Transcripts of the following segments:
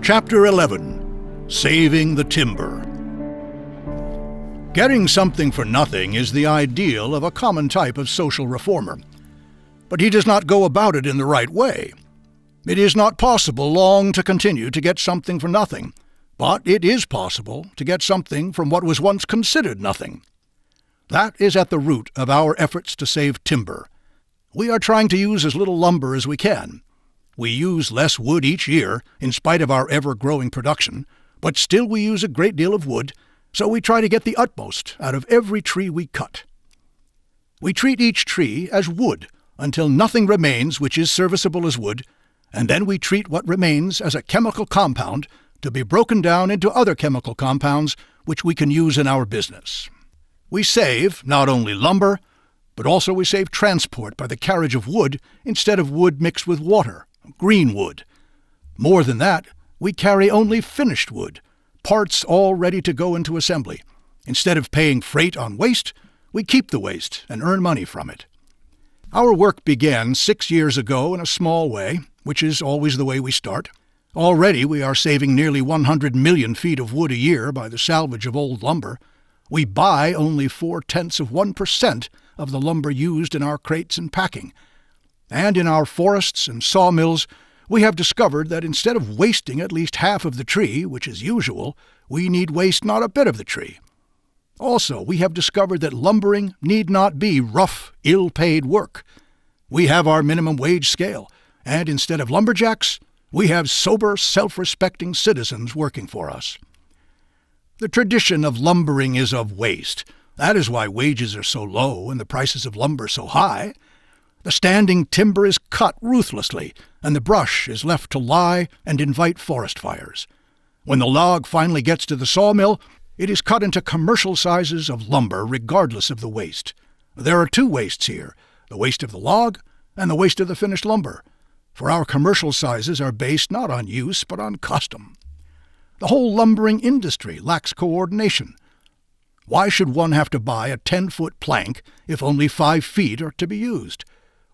Chapter 11. Saving the Timber. Getting something for nothing is the ideal of a common type of social reformer. But he does not go about it in the right way. It is not possible long to continue to get something for nothing, but it is possible to get something from what was once considered nothing. That is at the root of our efforts to save timber. We are trying to use as little lumber as we can. We use less wood each year, in spite of our ever-growing production, but still we use a great deal of wood, so we try to get the utmost out of every tree we cut. We treat each tree as wood until nothing remains which is serviceable as wood, and then we treat what remains as a chemical compound to be broken down into other chemical compounds which we can use in our business. We save not only lumber, but also we save transport by the carriage of wood instead of wood mixed with water, green wood. More than that, we carry only finished wood, parts all ready to go into assembly. Instead of paying freight on waste, we keep the waste and earn money from it. Our work began 6 years ago in a small way, which is always the way we start. Already we are saving nearly 100 million feet of wood a year by the salvage of old lumber. We buy only 0.4% of the lumber used in our crates and packing. And in our forests and sawmills, we have discovered that instead of wasting at least half of the tree, which is usual, we need waste not a bit of the tree. Also, we have discovered that lumbering need not be rough, ill-paid work. We have our minimum wage scale, and instead of lumberjacks, we have sober, self-respecting citizens working for us. The tradition of lumbering is of waste. That is why wages are so low and the prices of lumber so high. The standing timber is cut ruthlessly, and the brush is left to lie and invite forest fires. When the log finally gets to the sawmill, it is cut into commercial sizes of lumber regardless of the waste. There are two wastes here, the waste of the log and the waste of the finished lumber, for our commercial sizes are based not on use but on custom. The whole lumbering industry lacks coordination. Why should one have to buy a 10-foot plank if only 5 feet are to be used?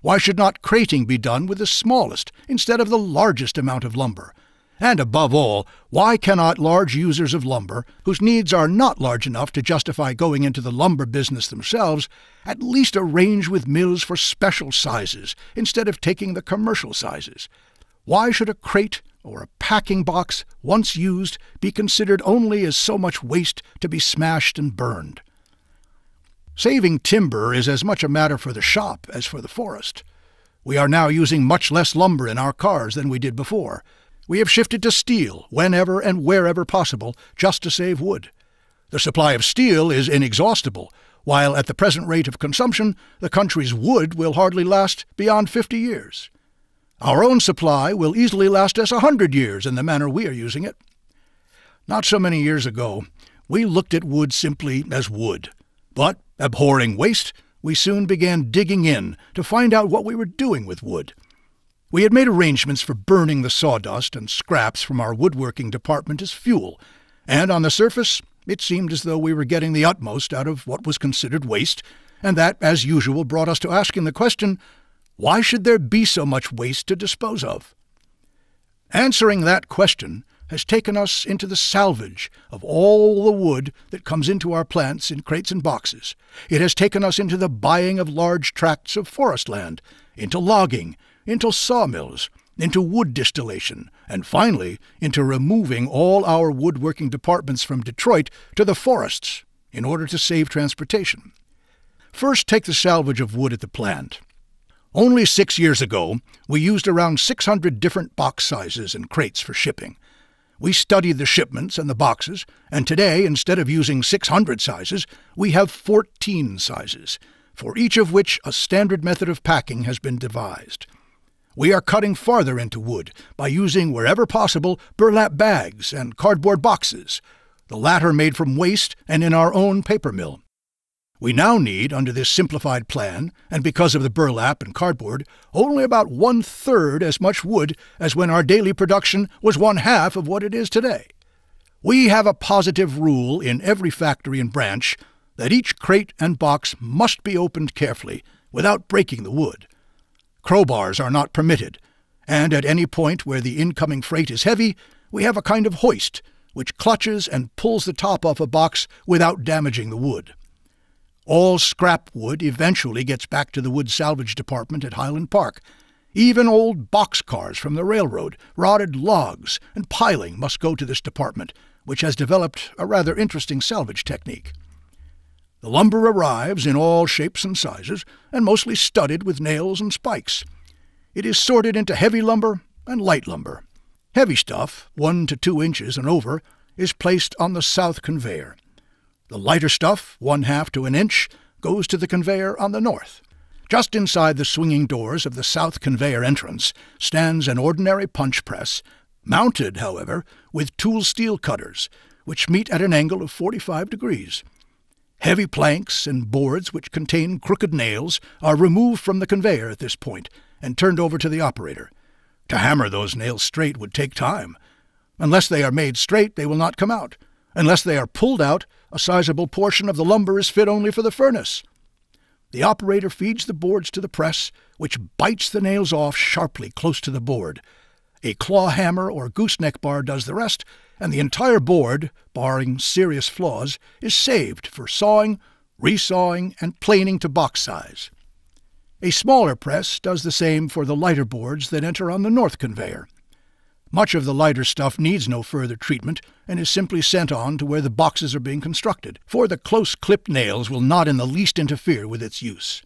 Why should not crating be done with the smallest instead of the largest amount of lumber? And above all, why cannot large users of lumber, whose needs are not large enough to justify going into the lumber business themselves, at least arrange with mills for special sizes instead of taking the commercial sizes? Why should a crate or a packing box, once used, be considered only as so much waste to be smashed and burned? Saving timber is as much a matter for the shop as for the forest. We are now using much less lumber in our cars than we did before. We have shifted to steel whenever and wherever possible just to save wood. The supply of steel is inexhaustible, while at the present rate of consumption, the country's wood will hardly last beyond 50 years. Our own supply will easily last us 100 years in the manner we are using it. Not so many years ago, we looked at wood simply as wood. But, abhorring waste, we soon began digging in to find out what we were doing with wood. We had made arrangements for burning the sawdust and scraps from our woodworking department as fuel, and on the surface it seemed as though we were getting the utmost out of what was considered waste, and that, as usual, brought us to asking the question, why should there be so much waste to dispose of? Answering that question has taken us into the salvage of all the wood that comes into our plants in crates and boxes. It has taken us into the buying of large tracts of forest land, into logging, into sawmills, into wood distillation, and finally into removing all our woodworking departments from Detroit to the forests in order to save transportation. First, take the salvage of wood at the plant. Only 6 years ago, we used around 600 different box sizes and crates for shipping. We studied the shipments and the boxes, and today, instead of using 600 sizes, we have 14 sizes, for each of which a standard method of packing has been devised. We are cutting farther into wood by using, wherever possible, burlap bags and cardboard boxes, the latter made from waste and in our own paper mill. We now need, under this simplified plan, and because of the burlap and cardboard, only about 1/3 as much wood as when our daily production was 1/2 of what it is today. We have a positive rule in every factory and branch that each crate and box must be opened carefully, without breaking the wood. Crowbars are not permitted, and at any point where the incoming freight is heavy, we have a kind of hoist which clutches and pulls the top off a box without damaging the wood. All scrap wood eventually gets back to the wood salvage department at Highland Park. Even old boxcars from the railroad, rotted logs, and piling must go to this department, which has developed a rather interesting salvage technique. The lumber arrives in all shapes and sizes, and mostly studded with nails and spikes. It is sorted into heavy lumber and light lumber. Heavy stuff, 1 to 2 inches and over, is placed on the south conveyor. The lighter stuff, 1/2 to 1 inch, goes to the conveyor on the north. Just inside the swinging doors of the south conveyor entrance stands an ordinary punch press, mounted, however, with tool steel cutters, which meet at an angle of 45 degrees. Heavy planks and boards which contain crooked nails are removed from the conveyor at this point and turned over to the operator. To hammer those nails straight would take time. Unless they are made straight, they will not come out. Unless they are pulled out, a sizable portion of the lumber is fit only for the furnace. The operator feeds the boards to the press, which bites the nails off sharply close to the board. A claw hammer or gooseneck bar does the rest, and the entire board, barring serious flaws, is saved for sawing, resawing, and planing to box size. A smaller press does the same for the lighter boards that enter on the north conveyor. Much of the lighter stuff needs no further treatment and is simply sent on to where the boxes are being constructed, for the close-clipped nails will not in the least interfere with its use.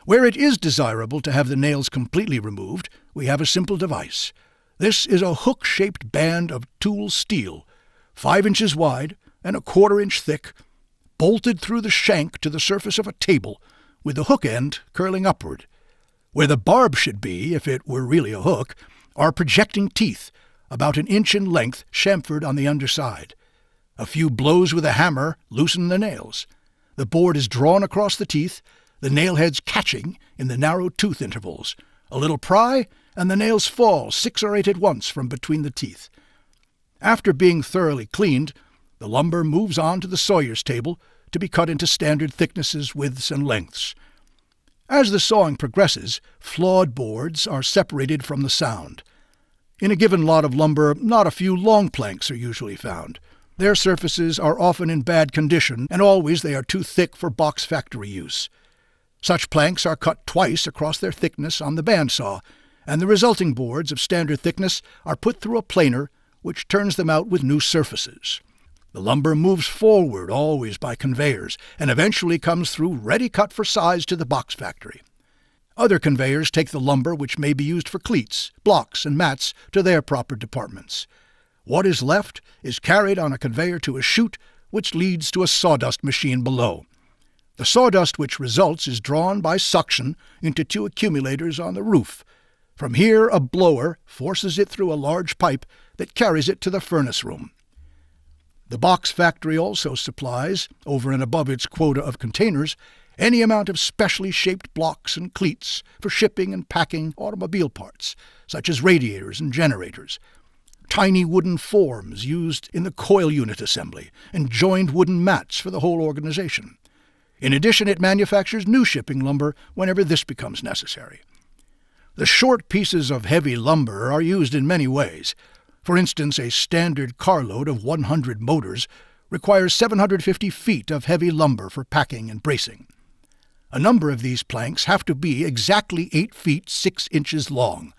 Where it is desirable to have the nails completely removed, we have a simple device. This is a hook-shaped band of tool steel, 5 inches wide and 1/4 inch thick, bolted through the shank to the surface of a table, with the hook end curling upward. Where the barb should be, if it were really a hook, are projecting teeth, about 1 inch in length, chamfered on the underside. A few blows with a hammer loosen the nails. The board is drawn across the teeth, the nail heads catching in the narrow tooth intervals. A little pry, and the nails fall 6 or 8 at once from between the teeth. After being thoroughly cleaned, the lumber moves on to the sawyer's table to be cut into standard thicknesses, widths, and lengths. As the sawing progresses, flawed boards are separated from the sound. In a given lot of lumber, not a few long planks are usually found. Their surfaces are often in bad condition, and always they are too thick for box factory use. Such planks are cut twice across their thickness on the bandsaw, and the resulting boards of standard thickness are put through a planer, which turns them out with new surfaces. The lumber moves forward always by conveyors, and eventually comes through ready cut for size to the box factory. Other conveyors take the lumber which may be used for cleats, blocks, and mats to their proper departments. What is left is carried on a conveyor to a chute, which leads to a sawdust machine below. The sawdust which results is drawn by suction into 2 accumulators on the roof. From here a blower forces it through a large pipe that carries it to the furnace room. The box factory also supplies, over and above its quota of containers, any amount of specially shaped blocks and cleats for shipping and packing automobile parts, such as radiators and generators, tiny wooden forms used in the coil unit assembly, and joined wooden mats for the whole organization. In addition, it manufactures new shipping lumber whenever this becomes necessary. The short pieces of heavy lumber are used in many ways. For instance, a standard carload of 100 motors requires 750 feet of heavy lumber for packing and bracing. A number of these planks have to be exactly 8 feet 6 inches long.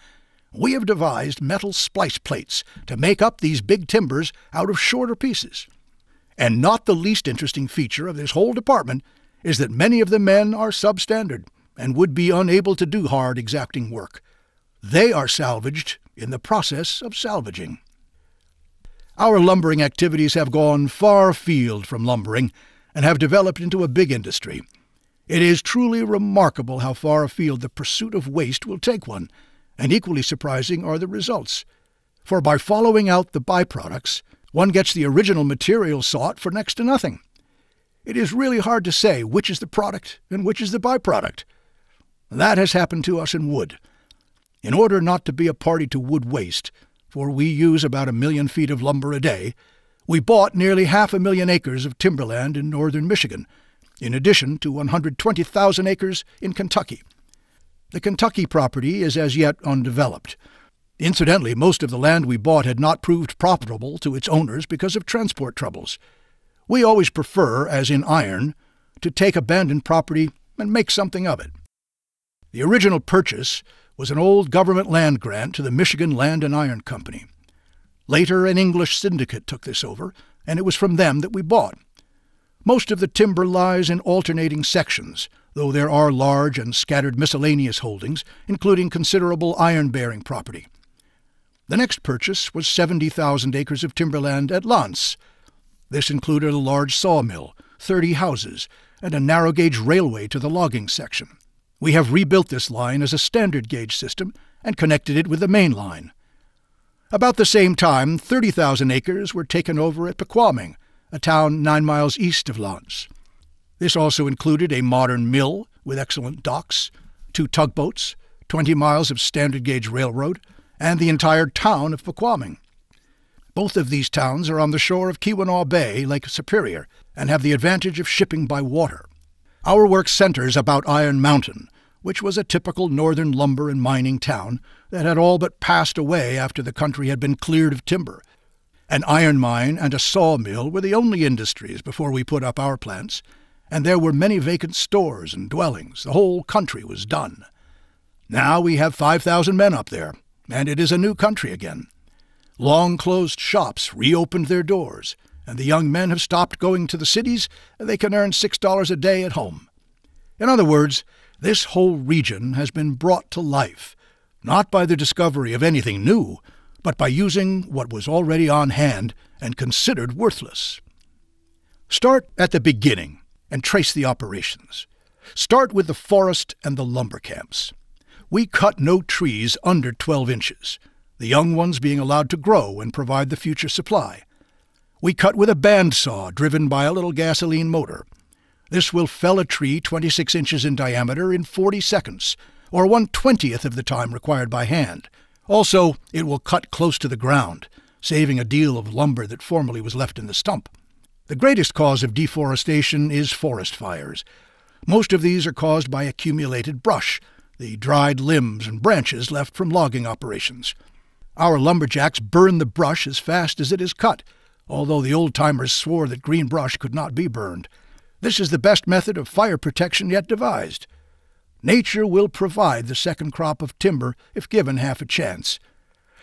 We have devised metal splice plates to make up these big timbers out of shorter pieces. And not the least interesting feature of this whole department is that many of the men are substandard and would be unable to do hard, exacting work. They are salvaged in the process of salvaging. Our lumbering activities have gone far afield from lumbering and have developed into a big industry. It is truly remarkable how far afield the pursuit of waste will take one, and equally surprising are the results. For by following out the byproducts, one gets the original material sought for next to nothing. It is really hard to say which is the product and which is the byproduct. That has happened to us in wood. In order not to be a party to wood waste, for we use about 1 million feet of lumber a day, we bought nearly 500,000 acres of timberland in northern Michigan, in addition to 120,000 acres in Kentucky. The Kentucky property is as yet undeveloped. Incidentally, most of the land we bought had not proved profitable to its owners because of transport troubles. We always prefer, as in iron, to take abandoned property and make something of it. The original purchase was an old government land grant to the Michigan Land and Iron Company. Later, an English syndicate took this over, and it was from them that we bought. Most of the timber lies in alternating sections, though there are large and scattered miscellaneous holdings, including considerable iron-bearing property. The next purchase was 70,000 acres of timberland at Lance. This included a large sawmill, 30 houses, and a narrow-gauge railway to the logging section. We have rebuilt this line as a standard gauge system and connected it with the main line. About the same time, 30,000 acres were taken over at Pequaming, a town 9 miles east of Lance. This also included a modern mill with excellent docks, 2 tugboats, 20 miles of standard gauge railroad, and the entire town of Pequaming. Both of these towns are on the shore of Keweenaw Bay, Lake Superior, and have the advantage of shipping by water. Our work centers about Iron Mountain, which was a typical northern lumber and mining town that had all but passed away after the country had been cleared of timber. An iron mine and a sawmill were the only industries before we put up our plants, and there were many vacant stores and dwellings. The whole country was done. Now we have 5,000 men up there, and it is a new country again. Long-closed shops reopened their doors, and the young men have stopped going to the cities, and they can earn $6 a day at home. In other words, this whole region has been brought to life, not by the discovery of anything new, but by using what was already on hand and considered worthless. Start at the beginning and trace the operations. Start with the forest and the lumber camps. We cut no trees under 12 inches, the young ones being allowed to grow and provide the future supply. We cut with a bandsaw driven by a little gasoline motor. This will fell a tree 26 inches in diameter in 40 seconds, or 1/20th of the time required by hand. Also, it will cut close to the ground, saving a deal of lumber that formerly was left in the stump. The greatest cause of deforestation is forest fires. Most of these are caused by accumulated brush, the dried limbs and branches left from logging operations. Our lumberjacks burn the brush as fast as it is cut, although the old-timers swore that green brush could not be burned. This is the best method of fire protection yet devised. Nature will provide the second crop of timber if given half a chance.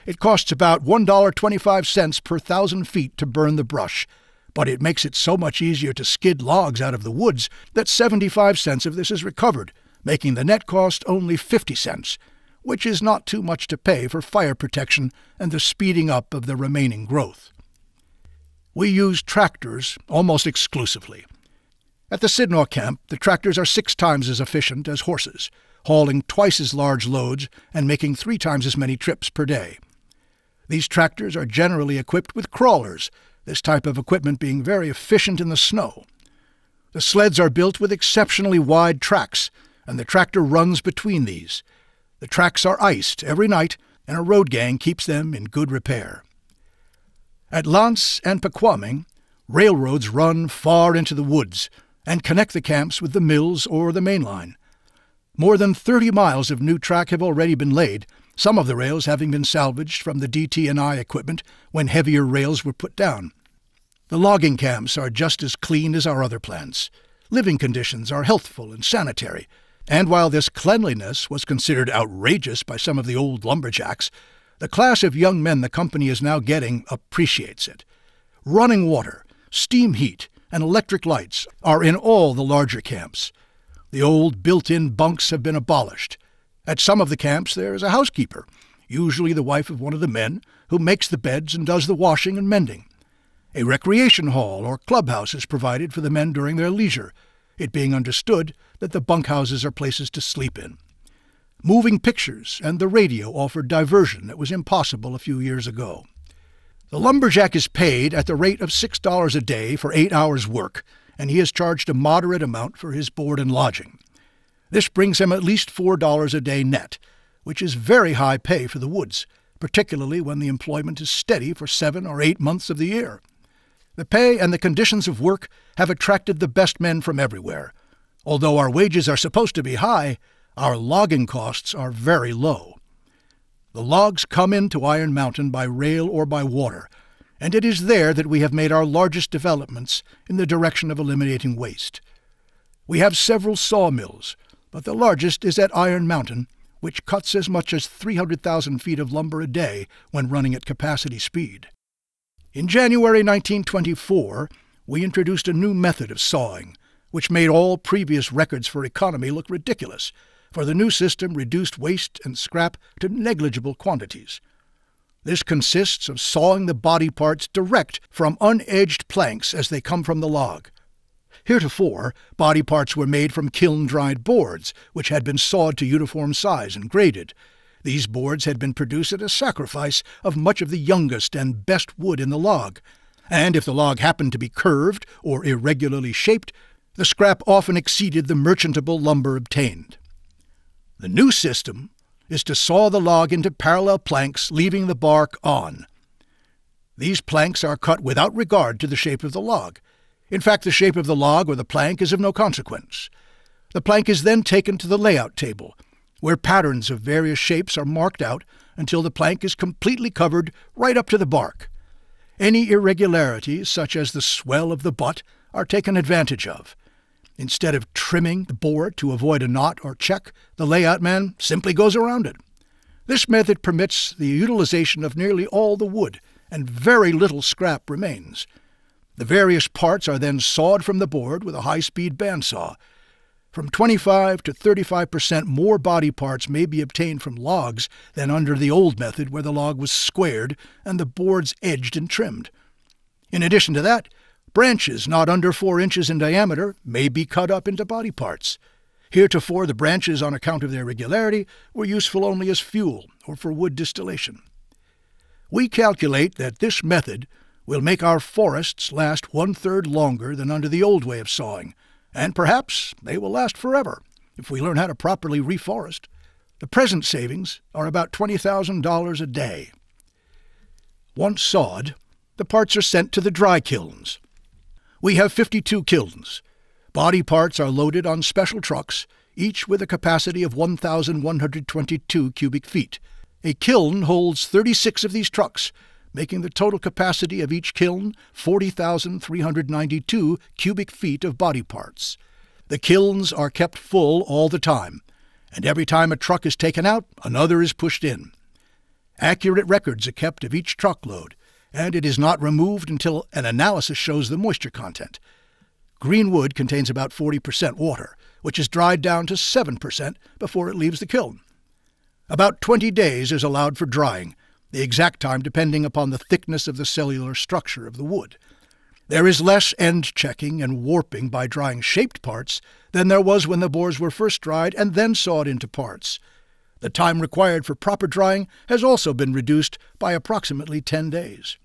It costs about $1.25 per 1,000 feet to burn the brush, but it makes it so much easier to skid logs out of the woods that 75 cents of this is recovered, making the net cost only 50 cents, which is not too much to pay for fire protection and the speeding up of the remaining growth. We use tractors almost exclusively. At the Sidnaw camp, the tractors are 6 times as efficient as horses, hauling twice as large loads and making 3 times as many trips per day. These tractors are generally equipped with crawlers, this type of equipment being very efficient in the snow. The sleds are built with exceptionally wide tracks, and the tractor runs between these. The tracks are iced every night, and a road gang keeps them in good repair. At Lance and Pequaming, railroads run far into the woods and connect the camps with the mills or the main line. More than 30 miles of new track have already been laid, some of the rails having been salvaged from the DT&I equipment when heavier rails were put down. The logging camps are just as clean as our other plants. Living conditions are healthful and sanitary, and while this cleanliness was considered outrageous by some of the old lumberjacks, the class of young men the company is now getting appreciates it. Running water, steam heat, and electric lights are in all the larger camps. The old built-in bunks have been abolished. At some of the camps there is a housekeeper, usually the wife of one of the men, who makes the beds and does the washing and mending. A recreation hall or clubhouse is provided for the men during their leisure, it being understood that the bunkhouses are places to sleep in. Moving pictures and the radio offered diversion that was impossible a few years ago. The lumberjack is paid at the rate of $6 a day for 8 hours' work, and he is charged a moderate amount for his board and lodging. This brings him at least $4 a day net, which is very high pay for the woods, particularly when the employment is steady for 7 or 8 months of the year. The pay and the conditions of work have attracted the best men from everywhere. Although our wages are supposed to be high, our logging costs are very low. The logs come into Iron Mountain by rail or by water, and it is there that we have made our largest developments in the direction of eliminating waste. We have several sawmills, but the largest is at Iron Mountain, which cuts as much as 300,000 feet of lumber a day when running at capacity speed. In January 1924, we introduced a new method of sawing, which made all previous records for economy look ridiculous, for the new system reduced waste and scrap to negligible quantities. This consists of sawing the body parts direct from unedged planks as they come from the log. Heretofore, body parts were made from kiln-dried boards, which had been sawed to uniform size and graded. These boards had been produced at a sacrifice of much of the youngest and best wood in the log, and if the log happened to be curved or irregularly shaped, the scrap often exceeded the merchantable lumber obtained. The new system is to saw the log into parallel planks, leaving the bark on. These planks are cut without regard to the shape of the log. In fact, the shape of the log or the plank is of no consequence. The plank is then taken to the layout table, where patterns of various shapes are marked out until the plank is completely covered right up to the bark. Any irregularities, such as the swell of the butt, are taken advantage of. Instead of trimming the board to avoid a knot or check, the layout man simply goes around it. This method permits the utilization of nearly all the wood, and very little scrap remains. The various parts are then sawed from the board with a high-speed bandsaw. From 25 to 35% more body parts may be obtained from logs than under the old method where the log was squared and the boards edged and trimmed. In addition to that, branches not under 4 inches in diameter may be cut up into body parts. Heretofore, the branches, on account of their regularity, were useful only as fuel or for wood distillation. We calculate that this method will make our forests last 1/3 longer than under the old way of sawing, and perhaps they will last forever if we learn how to properly reforest. The present savings are about $20,000 a day. Once sawed, the parts are sent to the dry kilns. We have 52 kilns. Body parts are loaded on special trucks, each with a capacity of 1,122 cubic feet. A kiln holds 36 of these trucks, making the total capacity of each kiln 40,392 cubic feet of body parts. The kilns are kept full all the time, and every time a truck is taken out, another is pushed in. Accurate records are kept of each truckload, and it is not removed until an analysis shows the moisture content. Green wood contains about 40% water, which is dried down to 7% before it leaves the kiln. About 20 days is allowed for drying, the exact time depending upon the thickness of the cellular structure of the wood. There is less end checking and warping by drying shaped parts than there was when the boards were first dried and then sawed into parts. The time required for proper drying has also been reduced by approximately 10 days.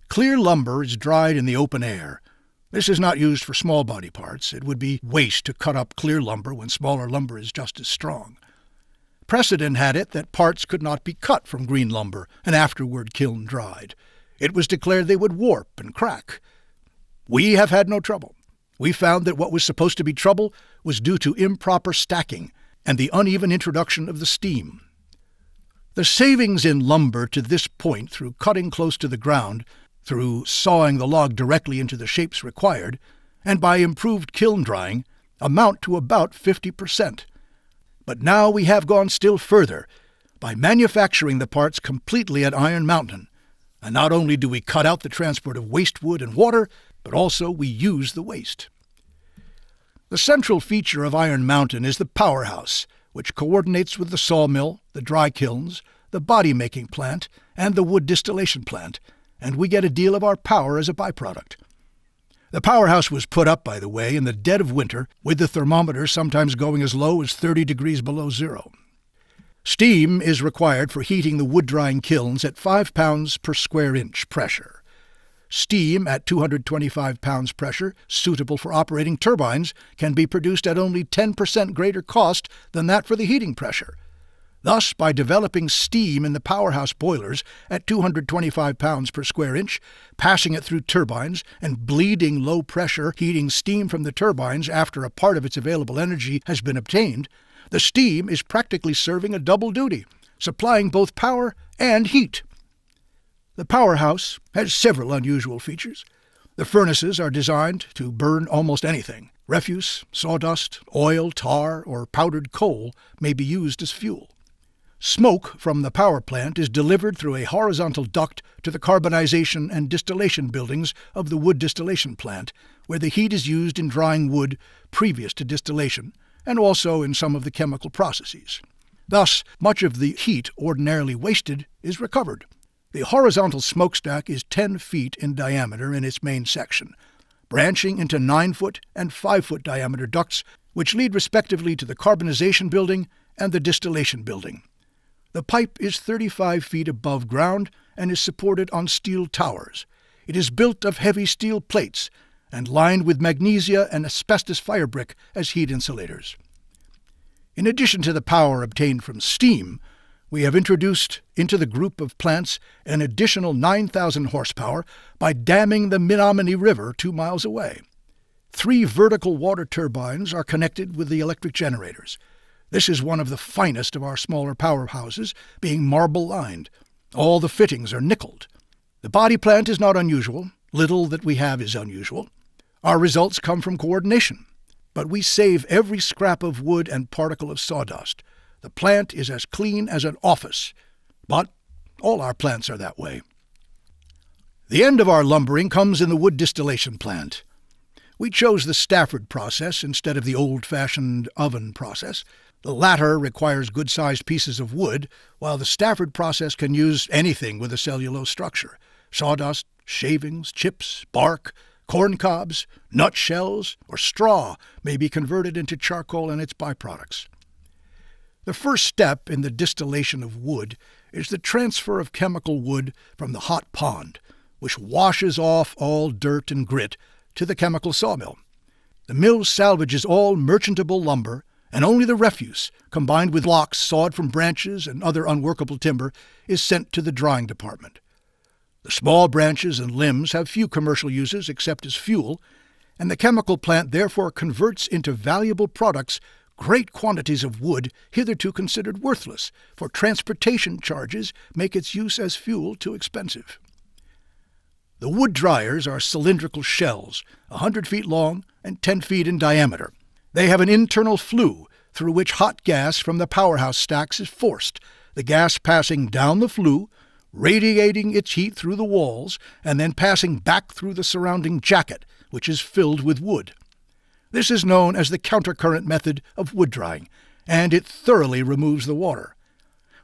Clear lumber is dried in the open air. This is not used for small body parts. It would be waste to cut up clear lumber when smaller lumber is just as strong. Precedent had it that parts could not be cut from green lumber and afterward kiln dried. It was declared they would warp and crack. We have had no trouble. We found that what was supposed to be trouble was due to improper stacking and the uneven introduction of the steam. The savings in lumber to this point through cutting close to the ground, through sawing the log directly into the shapes required, and by improved kiln drying, amount to about 50%. But now we have gone still further by manufacturing the parts completely at Iron Mountain, and not only do we cut out the transport of waste wood and water, but also we use the waste. The central feature of Iron Mountain is the powerhouse, which coordinates with the sawmill, the dry kilns, the body-making plant, and the wood distillation plant, and we get a deal of our power as a byproduct. The powerhouse was put up, by the way, in the dead of winter, with the thermometer sometimes going as low as 30 degrees below zero. Steam is required for heating the wood-drying kilns at 5 pounds per square inch pressure. Steam at 225 pounds pressure, suitable for operating turbines, can be produced at only 10% greater cost than that for the heating pressure. Thus, by developing steam in the powerhouse boilers at 225 pounds per square inch, passing it through turbines, and bleeding low-pressure heating steam from the turbines after a part of its available energy has been obtained, the steam is practically serving a double duty, supplying both power and heat. The powerhouse has several unusual features. The furnaces are designed to burn almost anything. Refuse, sawdust, oil, tar, or powdered coal may be used as fuel. Smoke from the power plant is delivered through a horizontal duct to the carbonization and distillation buildings of the wood distillation plant, where the heat is used in drying wood previous to distillation, and also in some of the chemical processes. Thus, much of the heat ordinarily wasted is recovered. The horizontal smokestack is 10 feet in diameter in its main section, branching into 9-foot and 5-foot diameter ducts, which lead respectively to the carbonization building and the distillation building. The pipe is 35 feet above ground and is supported on steel towers. It is built of heavy steel plates and lined with magnesia and asbestos firebrick as heat insulators. In addition to the power obtained from steam, we have introduced into the group of plants an additional 9,000 horsepower by damming the Menominee River 2 miles away. 3 vertical water turbines are connected with the electric generators. This is one of the finest of our smaller powerhouses, being marble-lined. All the fittings are nickeled. The body plant is not unusual. Little that we have is unusual. Our results come from coordination. But we save every scrap of wood and particle of sawdust. The plant is as clean as an office, but all our plants are that way. The end of our lumbering comes in the wood distillation plant. We chose the Stafford process instead of the old-fashioned oven process. The latter requires good-sized pieces of wood, while the Stafford process can use anything with a cellulose structure: sawdust, shavings, chips, bark, corn cobs, nutshells, or straw may be converted into charcoal and its byproducts. The first step in the distillation of wood is the transfer of chemical wood from the hot pond, which washes off all dirt and grit, to the chemical sawmill. The mill salvages all merchantable lumber, and only the refuse, combined with blocks sawed from branches and other unworkable timber, is sent to the drying department. The small branches and limbs have few commercial uses except as fuel, and the chemical plant therefore converts into valuable products great quantities of wood hitherto considered worthless, for transportation charges make its use as fuel too expensive. The wood dryers are cylindrical shells, 100 feet long and 10 feet in diameter. They have an internal flue through which hot gas from the powerhouse stacks is forced, the gas passing down the flue, radiating its heat through the walls, and then passing back through the surrounding jacket, which is filled with wood. This is known as the countercurrent method of wood drying, and it thoroughly removes the water.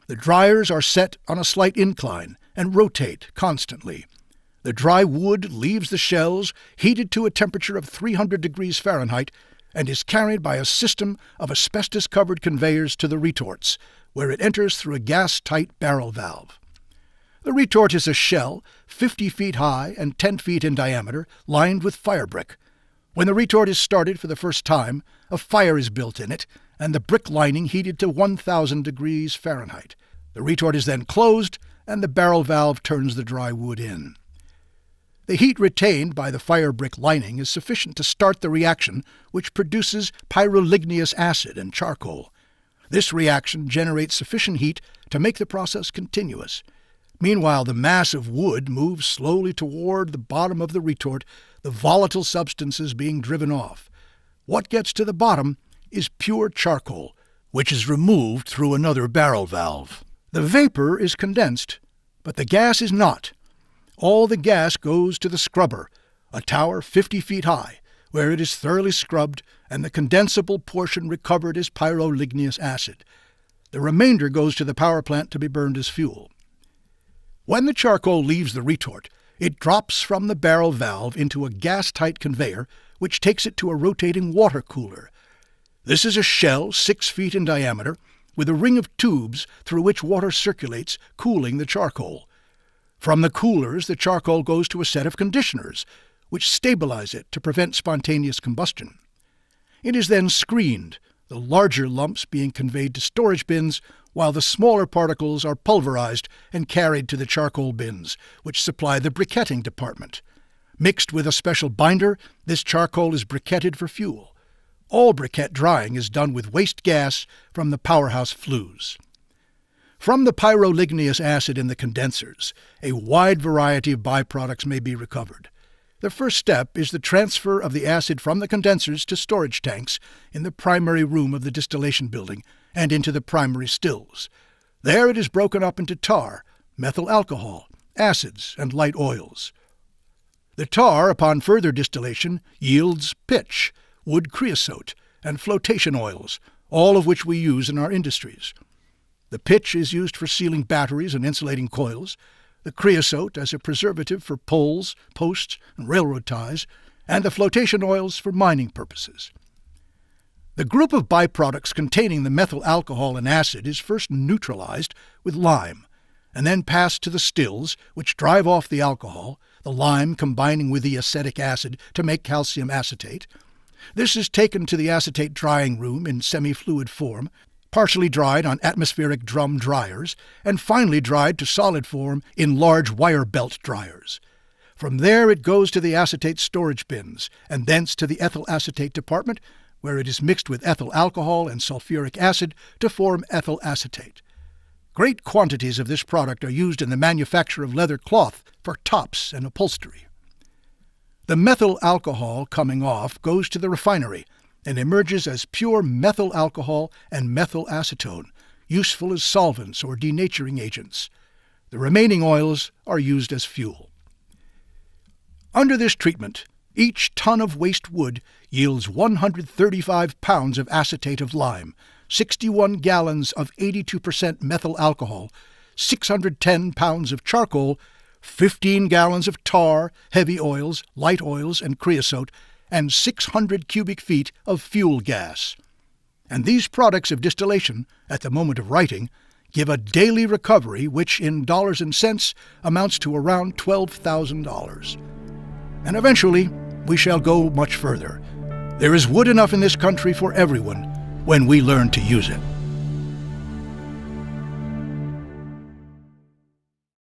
The dryers are set on a slight incline and rotate constantly. The dry wood leaves the shells, heated to a temperature of 300 degrees Fahrenheit, and is carried by a system of asbestos-covered conveyors to the retorts, where it enters through a gas-tight barrel valve. The retort is a shell 50 feet high and 10 feet in diameter, lined with firebrick. When the retort is started for the first time, a fire is built in it, and the brick lining heated to 1,000 degrees Fahrenheit. The retort is then closed, and the barrel valve turns the dry wood in. The heat retained by the fire brick lining is sufficient to start the reaction, which produces pyroligneous acid and charcoal. This reaction generates sufficient heat to make the process continuous. Meanwhile, the mass of wood moves slowly toward the bottom of the retort, the volatile substances being driven off. What gets to the bottom is pure charcoal, which is removed through another barrel valve. The vapor is condensed, but the gas is not. All the gas goes to the scrubber, a tower 50 feet high, where it is thoroughly scrubbed and the condensable portion recovered as pyroligneous acid. The remainder goes to the power plant to be burned as fuel. When the charcoal leaves the retort, it drops from the barrel valve into a gas-tight conveyor, which takes it to a rotating water cooler. This is a shell 6 feet in diameter, with a ring of tubes through which water circulates, cooling the charcoal. From the coolers, the charcoal goes to a set of conditioners, which stabilize it to prevent spontaneous combustion. It is then screened, the larger lumps being conveyed to storage bins, while the smaller particles are pulverized and carried to the charcoal bins, which supply the briquetting department. Mixed with a special binder, this charcoal is briquetted for fuel. All briquette drying is done with waste gas from the powerhouse flues. From the pyroligneous acid in the condensers, a wide variety of byproducts may be recovered. The first step is the transfer of the acid from the condensers to storage tanks in the primary room of the distillation building and into the primary stills. There it is broken up into tar, methyl alcohol, acids, and light oils. The tar, upon further distillation, yields pitch, wood creosote, and flotation oils, all of which we use in our industries. The pitch is used for sealing batteries and insulating coils, the creosote as a preservative for poles, posts, and railroad ties, and the flotation oils for mining purposes. The group of byproducts containing the methyl alcohol and acid is first neutralized with lime, and then passed to the stills, which drive off the alcohol, the lime combining with the acetic acid to make calcium acetate. This is taken to the acetate drying room in semi-fluid form, partially dried on atmospheric drum dryers, and finally dried to solid form in large wire belt dryers. From there it goes to the acetate storage bins, and thence to the ethyl acetate department, where it is mixed with ethyl alcohol and sulfuric acid to form ethyl acetate. Great quantities of this product are used in the manufacture of leather cloth for tops and upholstery. The methyl alcohol coming off goes to the refinery and emerges as pure methyl alcohol and methyl acetone, useful as solvents or denaturing agents. The remaining oils are used as fuel. Under this treatment, each ton of waste wood yields 135 pounds of acetate of lime, 61 gallons of 82% methyl alcohol, 610 pounds of charcoal, 15 gallons of tar, heavy oils, light oils, and creosote, and 600 cubic feet of fuel gas. And these products of distillation, at the moment of writing, give a daily recovery which, in dollars and cents, amounts to around $12,000. And eventually, we shall go much further. There is wood enough in this country for everyone when we learn to use it.